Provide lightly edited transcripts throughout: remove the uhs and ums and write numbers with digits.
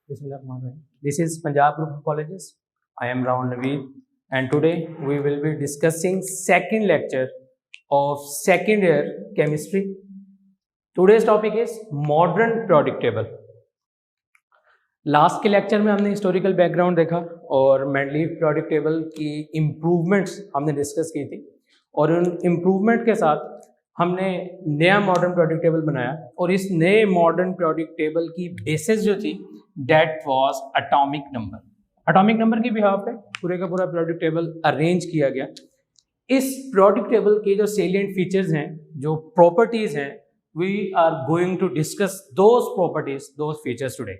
Bismillahirrahmanirrahim. This is Punjab Group of Colleges. I am Rahul Naveed, and today we will be discussing second lecture of second year chemistry. Today's topic is modern periodic table. Last के lecture में हमने historical background देखा और Mendeleev periodic table की improvements हमने discuss की थी और उन इम्प्रूवमेंट के साथ हमने नया मॉडर्न periodic टेबल बनाया और इस नए मॉडर्न periodic टेबल की बेसिस जो थी डेट वाज एटॉमिक नंबर की बिहाफ पे पूरे का पूरा periodic टेबल अरेंज किया गया। इस periodic टेबल के जो सेलिएंट फीचर्स हैं, जो प्रॉपर्टीज हैं, we are going to discuss those properties, those features today.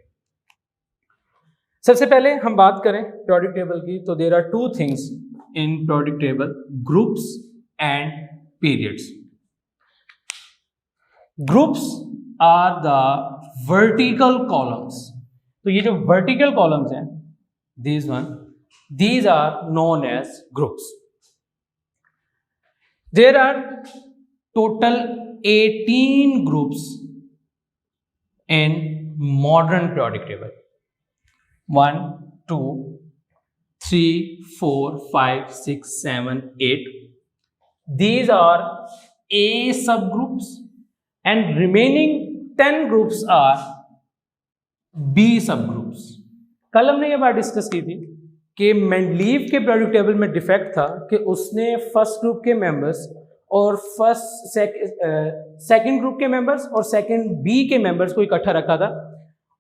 सबसे पहले हम बात करें periodic टेबल की, तो there are two things in periodic table, groups and periods. Groups are the vertical columns. तो ये जो वर्टिकल कॉलम्स हैं, these are known as groups. There are total 18 groups in modern periodic table. 1, 2, 3, 4, 5, 6, 7, 8. These are A subgroups and remaining 10 groups are B subgroups. कल हमने ये बात discuss की थी कि मेंडलीव के periodic टेबल में डिफेक्ट था कि उसने फर्स्ट ग्रुप के मेंबर्स और सेकंड ग्रुप के मेंबर्स और सेकंड बी के मेंबर्स को इकट्ठा रखा था।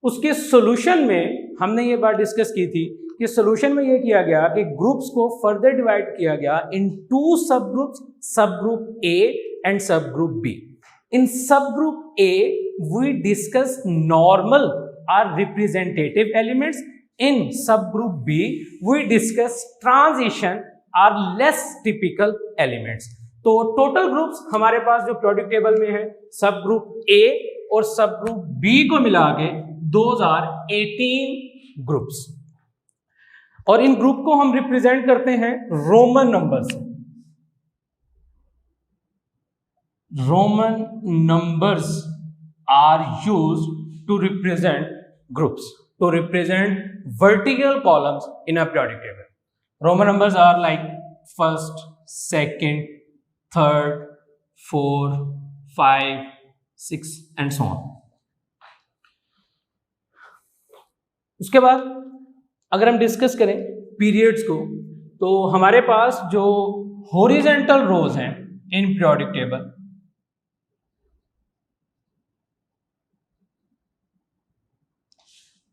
उसके सॉल्यूशन में हमने ये बात डिस्कस की थी कि सॉल्यूशन में ये किया गया कि ग्रुप्स को फर्दर डिवाइड किया गया into sub groups, sub group a and sub group b. In sub group a we discuss normal are representative elements, in sub group b we discuss transition are less typical elements. तो total groups हमारे पास जो periodic table में है, सब group ए और सब group B को मिला के दोज आर 18 ग्रुप्स। और इन ग्रुप को हम रिप्रेजेंट करते हैं रोमन नंबर से। Roman numbers are used to represent groups, to represent vertical columns in a periodic table. Roman numbers are like first, second, third, 4, 5, 6 and so on. उसके बाद अगर हम डिस्कस करें पीरियड्स को, तो हमारे पास जो हॉरिजॉन्टल रोज हैं इन periodic table,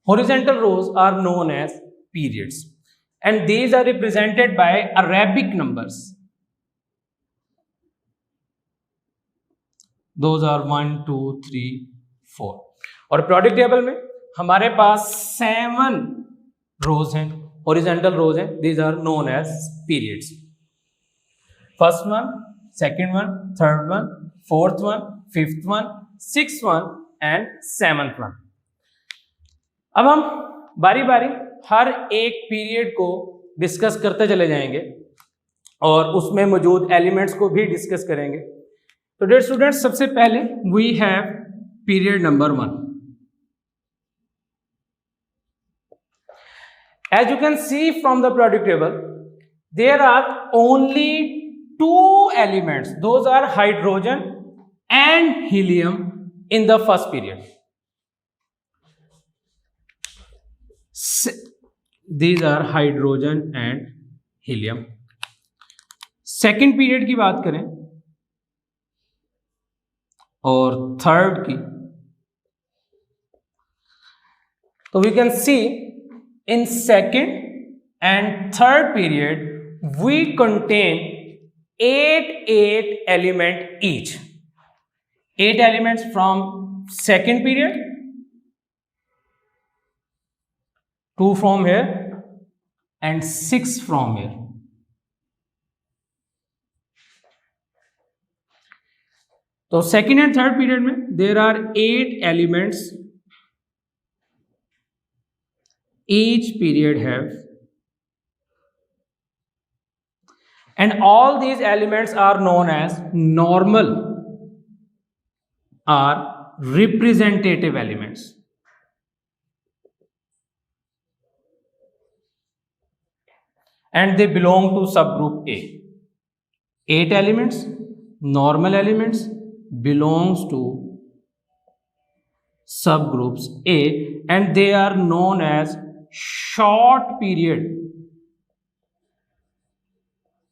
horizontal rows are known as periods and these are represented by Arabic numbers. Those are 1, 2, 3, 4. और periodic टेबल में हमारे पास 7 रोज हैं, horizontal रोज हैं, these are known as periods. First one, second one, third one, fourth one, fifth one, sixth one and seventh one. अब हम बारी बारी हर एक पीरियड को डिस्कस करते चले जाएंगे और उसमें मौजूद एलिमेंट्स को भी डिस्कस करेंगे। तो डियर स्टूडेंट्स, सबसे पहले we have period number 1। As you can see from the periodic table, there are only 2 elements, those are hydrogen and helium in the first period. These are hydrogen and helium. Second period की बात करें और third की, तो we can see in second and third period we contain 8 element each, 8 elements from second period, 2 from here and 6 from here. तो second and third period में there are 8 elements each period have, and all these elements are known as normal or representative elements. and they belong to subgroup A. 8 elements, normal elements, belongs to subgroups A, and they are known as short period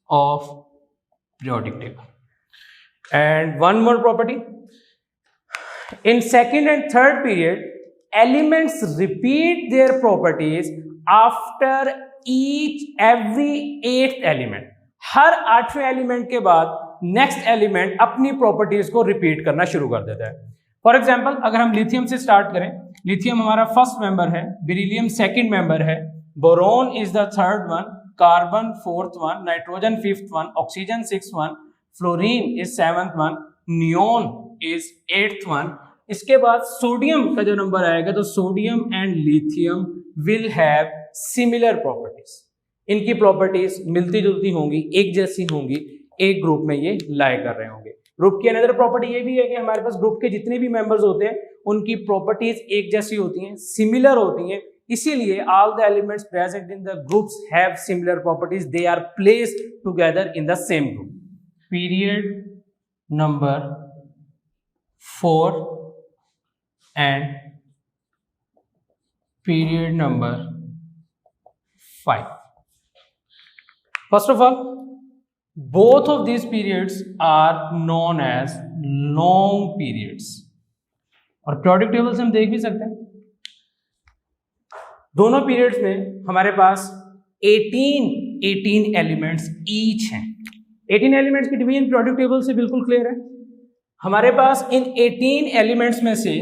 of periodic table. And one more property, in second and third period, elements repeat their properties after every 8th element. Her 8वें element के बाद next element अपनी properties को repeat करना शुरू कर देता है. For example, अगर हम लिथियम से स्टार्ट करें, लिथियम हमारा फर्स्ट मेंबर है, बेरिलियम सेकंड मेंबर है, boron is the third one, carbon fourth one, nitrogen fifth one, oxygen sixth one, fluorine is seventh one, neon is eighth one. इसके बाद sodium का जो number आएगा तो sodium and lithium will have similar properties. इनकी properties मिलती जुलती होंगी, एक जैसी होंगी, एक ग्रुप में ये लाई कर रहे होंगे. ग्रुप की अनदर प्रॉपर्टी ये भी है कि हमारे पास ग्रुप के जितने भी मेंबर्स होते हैं उनकी प्रॉपर्टीज एक जैसी होती हैं, सिमिलर होती हैं. इसीलिए all the elements present in the groups have similar properties. They are placed together in the same group. Period number 4 and period number 5. First of all, both of these periods are known as long periods. और periodic table से हम देख भी सकते हैं, दोनों periods में हमारे पास 18 elements each हैं. 18 elements की division periodic table से बिल्कुल clear है. हमारे पास इन 18 elements में से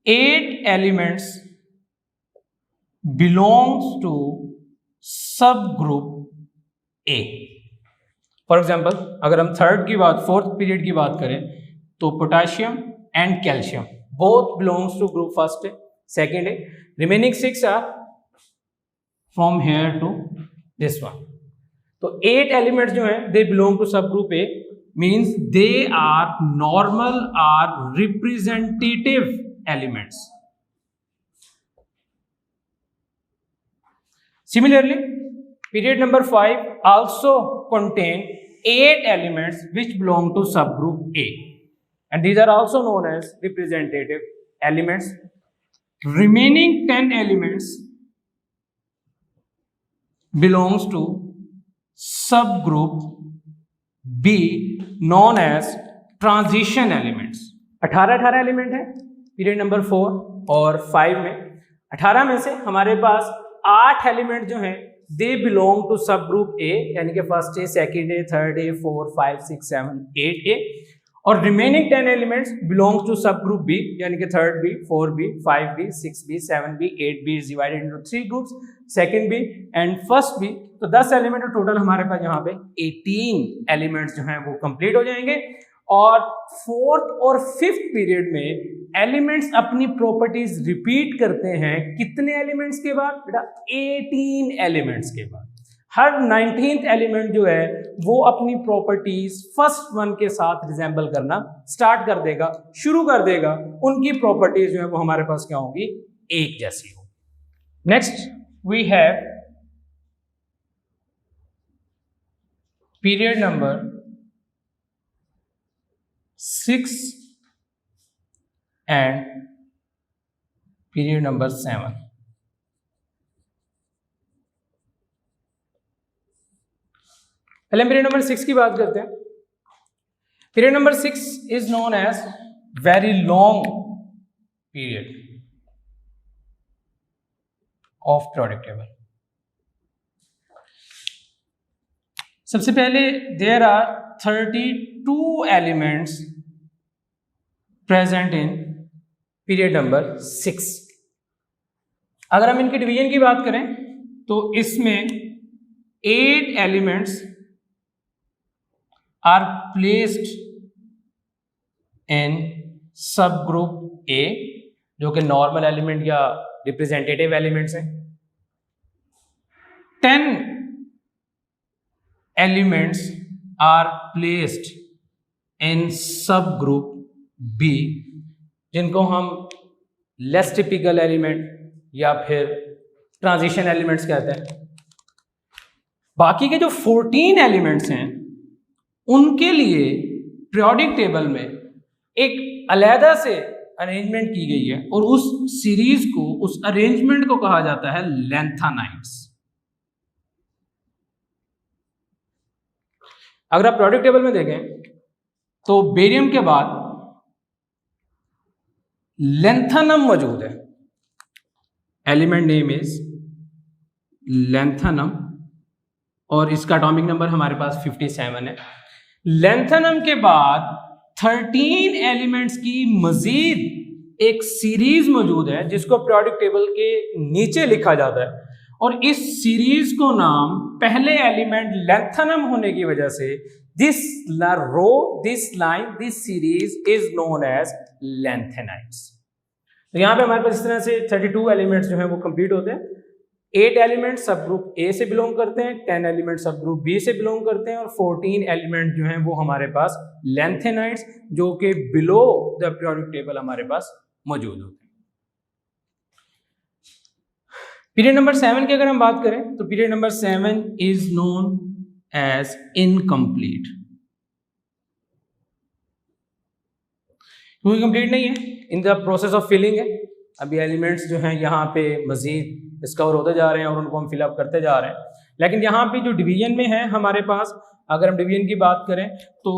8 elements belongs to subgroup A. For example, अगर हम फोर्थ पीरियड की बात करें तो potassium and calcium both belongs to group first है, सेकेंड है. Remaining 6 are from here to this one. तो 8 एलिमेंट्स जो हैं they belong to sub group a, means they are normal are representative elements. Similarly, period number 5 also contain 8 elements which belong to subgroup A, and these are also known as representative elements. Remaining 10 elements belongs to subgroup B known as transition elements. 18 element है period number 4 और 5 में. 18 में से हमारे पास 8 element जो हैं they belong to sub group a, यानी कि first a, second a, third a, 4, 5, 6, 7, 8 a. और remaining 10 elements belongs to sub group b, यानी कि third b, 4b, 5b, 6b, 7b, 8b is divided into 3 groups, second b and first b. तो 10 element total हमारे पास यहाँ पे 18 elements जो हैं वो कंप्लीट हो जाएंगे. और फोर्थ और फिफ्थ पीरियड में एलिमेंट्स अपनी प्रॉपर्टीज रिपीट करते हैं. कितने एलिमेंट्स के बाद बेटा? 18 एलिमेंट्स के बाद. हर 19th एलिमेंट जो है वो अपनी प्रॉपर्टीज फर्स्ट वन के साथ रिजेंबल करना स्टार्ट कर देगा, शुरू कर देगा. उनकी प्रॉपर्टीज जो है वो हमारे पास क्या होंगी? एक जैसी होगी. Next we have period number 6 and period number 7. पहले हम पीरियड नंबर 6 की बात करते हैं. Period number 6 is known as very long period of periodic table. सबसे पहले there are 32 elements present in period number 6. अगर हम इनके डिवीजन की बात करें तो इसमें 8 elements are placed in subgroup A, जो कि नॉर्मल एलिमेंट या रिप्रेजेंटेटिव एलिमेंट्स हैं. 10 elements are placed in subgroup B, जिनको हम लेस टिपिकल एलिमेंट या फिर ट्रांजिशन एलिमेंट्स कहते हैं. बाकी के जो 14 एलिमेंट्स हैं उनके लिए पीरियोडिक टेबल में एक अलहदा से अरेंजमेंट की गई है और उस सीरीज को, उस अरेंजमेंट को कहा जाता है लैंथेनाइड्स। अगर आप पीरियोडिक टेबल में देखें तो बेरियम के बाद लैंथेनम मौजूद है। एलिमेंट नेम इज लैंथेनम और इसका एटॉमिक नंबर हमारे पास 57 है। लैंथेनम के बाद 13 एलिमेंट्स की मजीद एक सीरीज मौजूद है जिसको पीरियोडिक टेबल के नीचे लिखा जाता है और इस सीरीज को नाम पहले एलिमेंट लैंथेनम होने की वजह से this row, this line, this series is known as lanthanides. तो यहां पे हमारे पास इस तरह से 32 एलिमेंट्स जो हैं वो कंप्लीट होते हैं। 8 एलिमेंट सब ग्रुप ए से बिलोंग करते हैं, 10 एलिमेंट सब ग्रुप बी से बिलोंग करते हैं और 14 एलिमेंट जो हैं वो हमारे पास लैंथेनाइड्स जो कि बिलो द पीरियोडिक टेबल हमारे पास मौजूद होते हैं। पीरियड नंबर 7 की अगर हम बात करें तो period number 7 is known as incomplete. क्योंकि कंप्लीट नहीं है, in the process of filling है। अभी एलिमेंट्स जो हैं यहाँ पे मजीद डिस्कवर होते जा रहे हैं और उनको हम फिलअप करते जा रहे हैं। लेकिन यहाँ पे जो डिवीजन में है हमारे पास, अगर हम डिवीजन की बात करें तो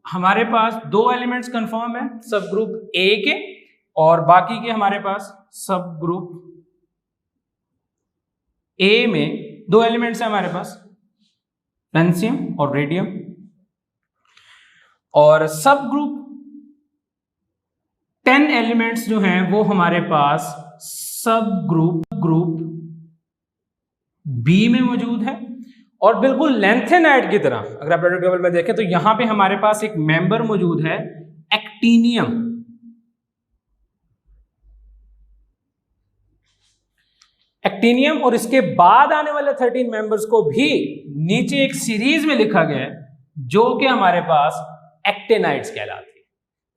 हमारे पास 2 एलिमेंट्स कंफर्म है सब ग्रुप ए के और बाकी के हमारे पास सब ग्रुप ए में 2 एलिमेंट्स हैं हमारे पास, फ्रांसियम और रेडियम। और सब ग्रुप 10 एलिमेंट्स जो हैं वो हमारे पास सब ग्रुप बी में मौजूद है। और बिल्कुल लैंथेनाइड की तरह अगर आप पीरियोडिक टेबल में देखें तो यहां पे हमारे पास एक मेंबर मौजूद है एक्टिनियम। एक्टिनियम और इसके बाद आने वाले 13 मेंबर्स को भी नीचे एक सीरीज में लिखा गया है जो कि हमारे पास एक्टेनाइड्स कहलाती है।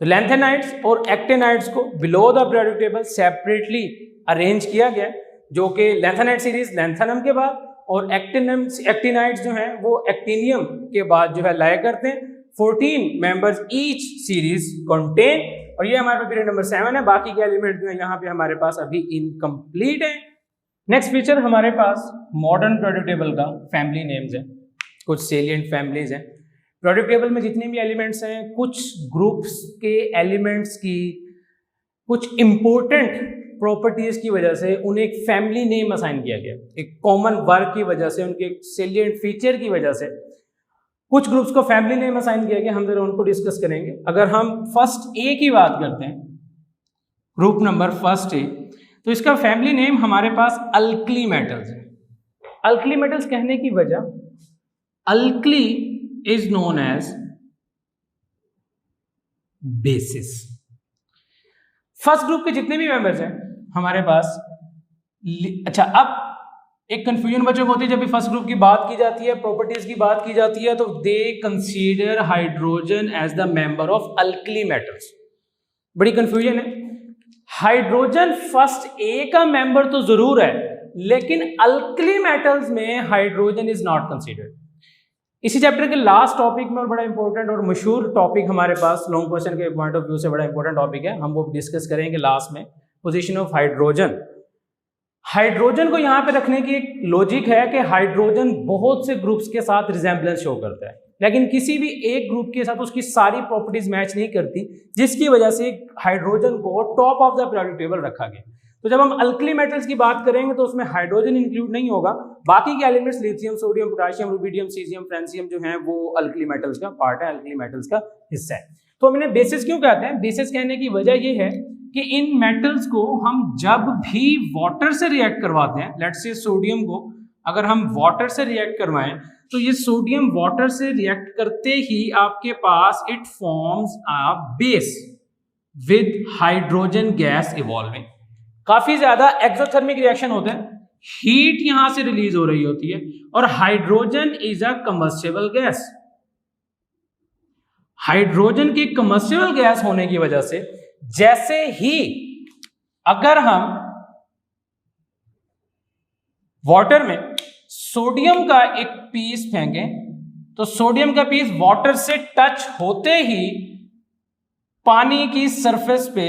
तो लैंथेनाइड्स और एक्टेनाइड्स को below the periodic table separately arrange किया गया है जो कि लैंथेनाइड सीरीज लैंथेनम के बाद और एक्टिनाइड्स जो हैं वो एक्टिनियम के बाद जो है लाया करते हैं। 14 मेंबर्स ईच सीरीज कंटेन और ये हमारे पीरियड नंबर 7 है। बाकी के एलिमेंट जो है यहाँ पे हमारे पास अभी इनकम्प्लीट है। नेक्स्ट फीचर हमारे पास मॉडर्न पीरियोडिक टेबल का फैमिली नेम्स है, कुछ सेलिएंट फैमिलीज हैं। पीरियोडिक टेबल में जितने भी एलिमेंट्स हैं कुछ ग्रुप्स के एलिमेंट्स की कुछ इंपॉर्टेंट प्रॉपर्टीज की वजह से उन्हें एक फैमिली नेम असाइन किया गया, एक कॉमन वर्क की वजह से, उनके सेलिएंट फीचर की वजह से कुछ ग्रुप्स को फैमिली नेम असाइन किया गया। हम जरा उनको डिस्कस करेंगे। अगर हम फर्स्ट ए की बात करते हैं, ग्रुप नंबर फर्स्ट ए, तो इसका फैमिली नेम हमारे पास अल्कली मेटल्स है। अल्कली मेटल्स कहने की वजह, alkali is known as basis. First group के जितने भी मेंबर्स हैं हमारे पास, अच्छा अब एक कंफ्यूजन बच्चों को होती है जब भी फर्स्ट ग्रुप की बात की जाती है, प्रॉपर्टीज की बात की जाती है, तो they consider hydrogen as the member of alkali metals. बड़ी कंफ्यूजन है। हाइड्रोजन फर्स्ट ए का मेंबर तो जरूर है लेकिन अल्कली मेटल्स में हाइड्रोजन इज नॉट कंसीडर्ड। इसी चैप्टर के लास्ट टॉपिक में और बड़ा इंपॉर्टेंट और मशहूर टॉपिक हमारे पास लॉन्ग क्वेश्चन के पॉइंट ऑफ व्यू से बड़ा इंपॉर्टेंट टॉपिक है, हम वो डिस्कस करेंगे लास्ट में, पोजीशन ऑफ हाइड्रोजन। हाइड्रोजन को यहाँ पे रखने की एक लॉजिक है कि हाइड्रोजन बहुत से ग्रुप्स के साथ रिजेम्बलेंस शो करता है लेकिन किसी भी एक ग्रुप के साथ उसकी सारी प्रॉपर्टीज मैच नहीं करती, जिसकी वजह से हाइड्रोजन को top of the periodic table रखा गया। तो जब हम अल्कली मेटल्स की बात करेंगे तो उसमें हाइड्रोजन इंक्लूड नहीं होगा, बाकी के elements lithium, sodium, potassium, rubidium, caesium, francium जो हैं वो अल्कली मेटल्स का पार्ट है, अल्कली मेटल्स का हिस्सा है। तो हम इन्हें बेसिस क्यों कहते हैं? बेसिस कहने की वजह ये है कि इन मेटल्स को हम जब भी वाटर से रिएक्ट करवाते हैं, लेट्स से सोडियम को अगर हम वाटर से रिएक्ट करवाएं तो ये सोडियम वाटर से रिएक्ट करते ही आपके पास it forms a base with hydrogen gas evolving. काफी ज्यादा एक्सोथर्मिक रिएक्शन होते हैं, हीट यहां से रिलीज हो रही होती है और hydrogen is a combustible gas. Hydrogen की कंबस्टिबल गैस होने की वजह से जैसे ही अगर हम वाटर में सोडियम का एक पीस फेंकें तो सोडियम का पीस वाटर से टच होते ही पानी की सरफेस पे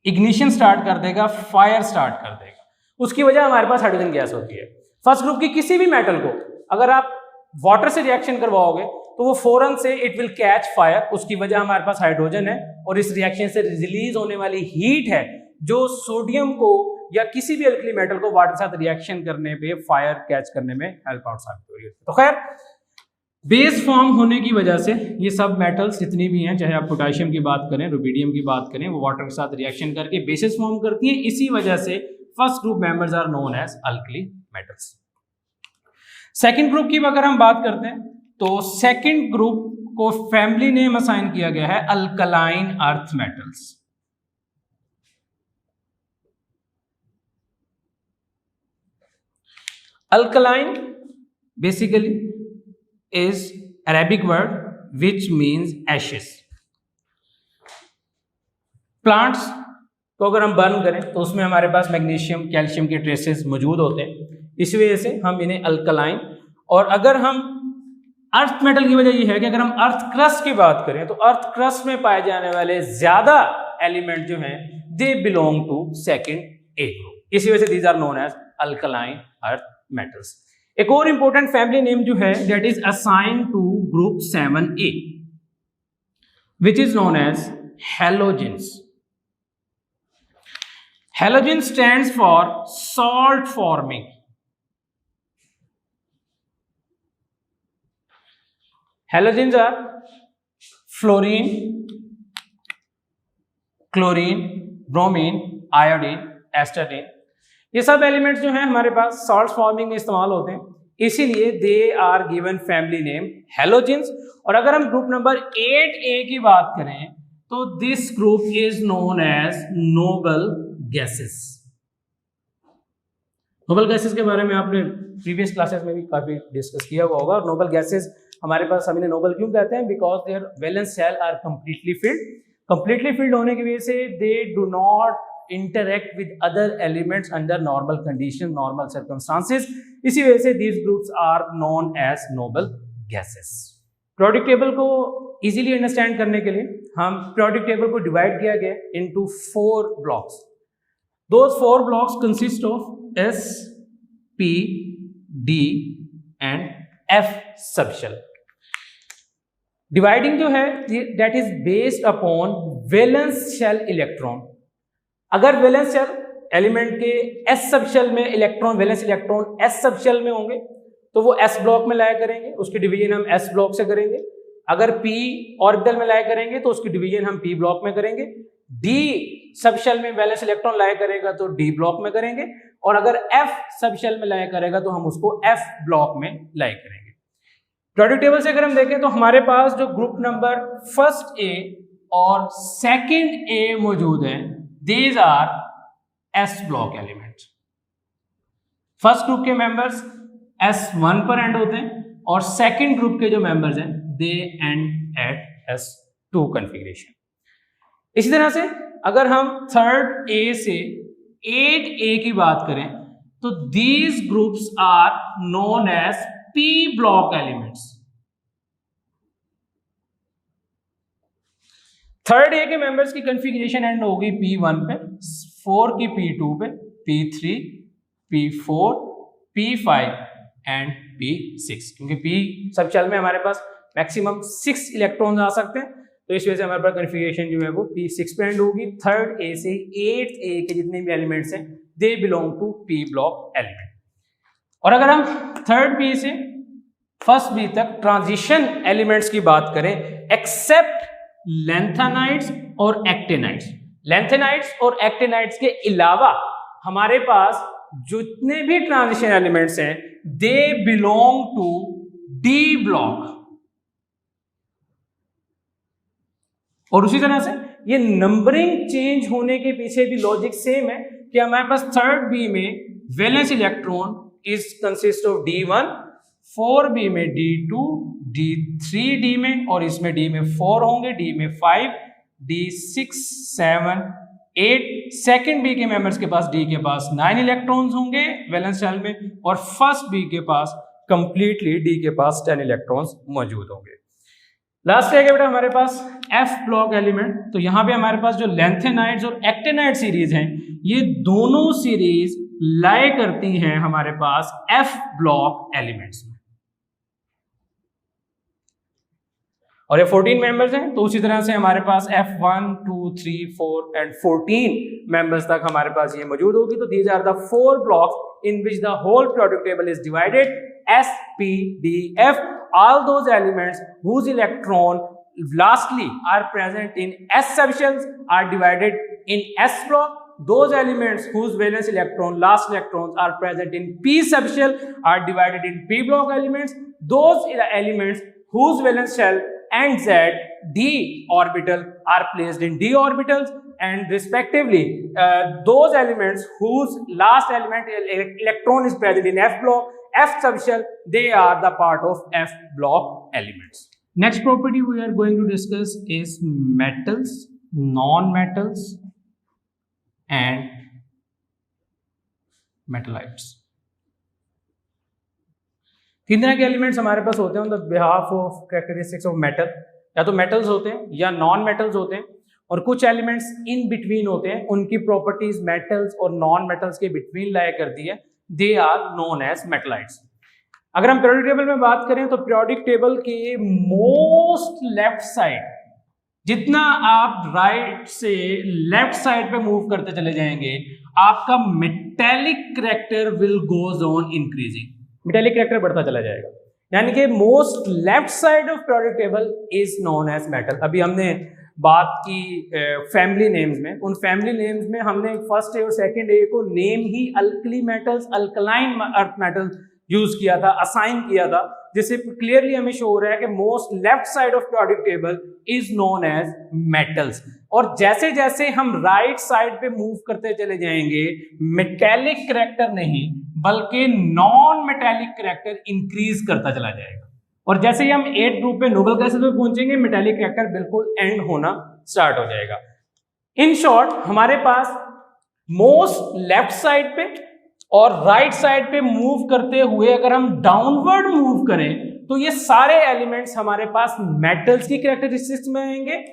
इग्निशन स्टार्ट कर देगा, फायर स्टार्ट कर देगा। उसकी वजह हमारे पास हाइड्रोजन गैस होती है। फर्स्ट ग्रुप की किसी भी मेटल को अगर आप वाटर से रिएक्शन करवाओगे तो वो फौरन से इट विल कैच फायर, उसकी वजह हमारे पास हाइड्रोजन है और इस रिएक्शन से रिलीज होने वाली हीट है जो सोडियम को या किसी भी अल्कली मेटल को वाटर के साथ रिएक्शन करने पे फायर कैच करने में हेल्प आउट साबित हो रही है। तो खैर बेस फॉर्म होने की वजह से ये सब मेटल्स जितनी भी हैं, चाहे आप पोटेशियम की बात करें, रुबिडियम की बात करें, वो वाटर के साथ रिएक्शन करके बेसिस फॉर्म करती हैं। इसी वजह से first group members are known as alkali metals. Second group की अगर हम बात करते हैं तो सेकंड ग्रुप को फैमिली नेम असाइन किया गया है alkaline earth metals. Alkaline basically is Arabic word which means ashes. Plants को अगर हम बर्न करें तो उसमें हमारे पास मैग्नीशियम, कैल्शियम के ट्रेसेस मौजूद होते हैं, इस वजह से हम इन्हें अल्कलाइन। और अगर हम अर्थ मेटल की वजह यह है कि अगर हम अर्थ क्रस्ट की बात करें तो अर्थ क्रस्ट में पाए जाने वाले ज्यादा एलिमेंट जो हैं they belong to second A group, इसी वजह से these are known as alkaline earth metals. एक और इंपॉर्टेंट फैमिली नेम जो है that is assigned to group 7A which is known as halogens. Halogen stands for salt forming. Halogens are fluorine, chlorine, bromine, iodine, astatine. ये सब elements जो हैं हमारे पास salt forming में इस्तेमाल होते हैं, इसीलिए they are given family name halogens. और अगर हम ग्रुप नंबर 8A की बात करें तो this group is known as noble gases. Noble gases के बारे में आपने प्रीवियस क्लासेस में भी काफी डिस्कस किया हुआ होगा। और नोबल गैसेस हमारे पास हम इन्हें नोबल क्यों कहते हैं? Because their valence shell are completely filled. Completely filled होने की वजह से they do not interact with other elements under normal conditions, normal circumstances, इसी वजह से these groups are known as noble gases। periodic table को easily understand करने के लिए हम periodic table को divide किया गया into 4 blocks। those 4 blocks consist of S, P, D and F subshell। dividing जो है that is based upon valence shell electron। अगर वैलेंस शेल एलिमेंट के s सब शेल में electron, valence electron s sub shell में होंगे तो वो s block में लाया करेंगे, उसकी डिवीजन हम s ब्लॉक से करेंगे। अगर p ऑर्बिटल में लाया करेंगे तो उसकी डिवीजन हम p ब्लॉक में करेंगे। d सब शेल में वैलेंस इलेक्ट्रॉन लाया करेगा तो d ब्लॉक में करेंगे। और अगर f सब शेल में लाया करेगा तो हम उसको f ब्लॉक में लाया करेंगे। पीरियोडिक टेबल से अगर हम देखें तो हमारे पास जो ग्रुप नंबर फर्स्ट A और सेकंड A मौजूद है, these are S block elements। First group के मेंबर्स S1 पर एंड होते हैं और सेकंड ग्रुप के जो मेंबर्स हैं दे एंड एट S2 कॉन्फ़िगरेशन। इसी तरह से अगर हम थर्ड A से 8A की बात करें तो these groups are known as P block elements। Third A के मेंबर्स की कॉन्फ़िगरेशन एंड होगी P1 पे, 4 की P2 पे, P3, P4, P5 and P6। क्योंकि P सब शेल में हमारे पास मैक्सिमम 6 इलेक्ट्रॉन्स आ सकते हैं तो इस वजह से हमारे पास कॉन्फ़िगरेशन जो है वो P6 पे एंड होगी। थर्ड ए से 8A के जितने भी एलिमेंट्स हैं they belong to P block element. और अगर हम थर्ड बी से फर्स्ट बी तक ट्रांजिशन एलिमेंट्स की बात करें एक्सेप्ट लैंथेनाइड्स और एक्टिनाइड्स, लैंथेनाइड्स और एक्टिनाइड्स के अलावा हमारे पास जितने भी ट्रांजिशन एलिमेंट्स हैं they belong to D block. और उसी तरह से ये नंबरिंग चेंज होने के पीछे भी लॉजिक सेम है कि हमारे पास थर्ड बी में valence electron is consist of D1, 4B में D2, D3 D में और इसमें D में 4 होंगे, D में 5, D6, 7 8, सेकंड बी के मेंबर्स के पास डी के पास 9 इलेक्ट्रॉन्स होंगे वैलेंस शेल में, और फर्स्ट बी के पास कंप्लीटली डी के पास 10 इलेक्ट्रॉन्स मौजूद होंगे। लास्ट है बेटा हमारे पास एफ ब्लॉक एलिमेंट। तो यहां पे हमारे पास जो लैंथेनाइड्स और एक्टिनाइड सीरीज हैं, ये दोनों सीरीज लाए करती हैं हमारे पास एफ ब्लॉक एलिमेंट्स में, और ये 14 मेंबर्स हैं। तो उसी तरह से हमारे पास F1, 2, 3, 4 एंड 14 मेंबर्स तक हमारे पास ये मौजूद होगी। तो these are the 4 blocks in which the whole periodic table is divided S, P, D, F. All those elements whose electron lastly are present in S subshells are divided in S block. Those elements whose valence electron, last electrons are present in P subshell are divided in P block elements. Those elements whose valence shell and Z D orbital are placed in D orbitals, and respectively those elements whose last element electron is present in F block, F subshell, they are the part of F block elements. Next property we are going to discuss is metals, non-metals and metallites. तीन तरह के elements हमारे पास होते हैं on the behalf of characteristics of metal, या तो metals होते हैं या नॉन मेटल्स होते हैं, और कुछ एलिमेंट्स इन बिटवीन होते हैं, उनकी प्रॉपर्टीज मेटल्स और नॉन मेटल्स के बिटवीन लाया करती है, they are known as metalloids. अगर हम पीरियोडिक टेबल में बात करें तो पीरियोडिक टेबल के मोस्ट लेफ्ट साइड, जितना आप राइट से लेफ्ट साइड पे मूव करते चले जाएंगे, आपका metallic character will goes on increasing, metallic character बढ़ता चला जाएगा, यानी कि most left side of periodic table is known as metal. अभी हमने बात की फैमिली नेम्स में, उन फैमिली नेम्स में हमने फर्स्ट ए और सेकंड ए को नेम ही alkali metals, alkaline earth metals use किया था, असाइन किया था, जिससे क्लियरली हमें शो हो रहा है कि most left side of periodic table is known as metals. और जैसे जैसे हम राइट साइड पे मूव करते चले जाएंगे, मेटेलिक कैरेक्टर नहीं बल्कि नॉन मेटेलिक कैरेक्टर इंक्रीज करता चला जाएगा, और जैसे ही हम 8 ग्रुप पे नोबल गैसेस पे पहुंचेंगे, मेटेलिक कैरेक्टर बिल्कुल एंड होना स्टार्ट हो जाएगा। इन शॉर्ट हमारे पास मोस्ट लेफ्ट साइड पे और राइट साइड पे मूव करते हुए अगर हम डाउनवर्ड मूव करें तो ये सारे एलिमेंट्स हमारे पास मेटल्स की कैरेक्टरिस्टिक्स में आएंगे,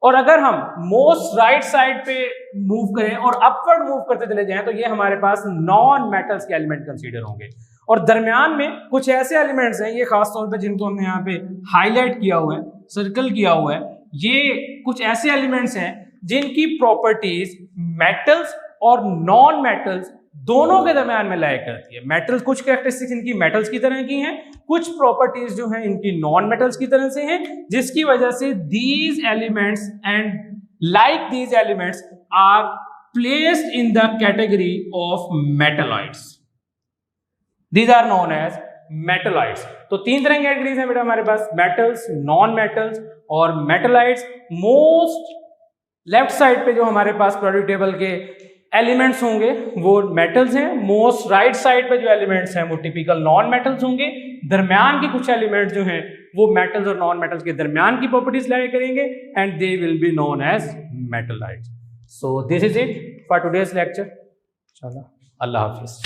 और अगर हम मोस्ट राइट साइड पे मूव करें और अपवर्ड मूव करते चले जाएं तो ये हमारे पास नॉन मेटल्स के एलिमेंट कंसीडर होंगे। और दरमियान में कुछ ऐसे एलिमेंट्स हैं, ये खास तौर पे जिनको हमने यहाँ पे हाईलाइट किया हुआ है, सर्कल किया हुआ है, ये कुछ ऐसे एलिमेंट्स हैं जिनकी प्रॉपर्टीज मेटल्स और नॉन मेटल्स दोनों के दरमियान में लाया करती है। मेटल्स, कुछ कैरेक्टरिस्टिक्स इनकी मेटल्स की तरह की हैं, कुछ प्रॉपर्टीज जो हैं इनकी नॉन मेटल्स की तरह से हैं, जिसकी वजह से these elements and like these elements are placed in the category of metalloids. These are known as metalloids. तो तीन तरह की कैटेगरीज हैं बेटा हमारे पास, मेटल्स, नॉन मेटल्स और मेटलॉइड्स। मोस्ट लेफ्ट साइड पे जो हमारे पास पीरियोडिक टेबल के एलिमेंट्स होंगे वो मेटल्स हैं, मोस्ट राइट साइड पे जो एलिमेंट्स हैं वो टिपिकल नॉन मेटल्स होंगे, दरमियान के कुछ एलिमेंट्स जो हैं वो मेटल्स और नॉन मेटल्स के दरमियान की प्रॉपर्टीज लाया करेंगे, and they will be known as metalloids. So this is it for today's lecture. चलो, अल्लाह हाफिज।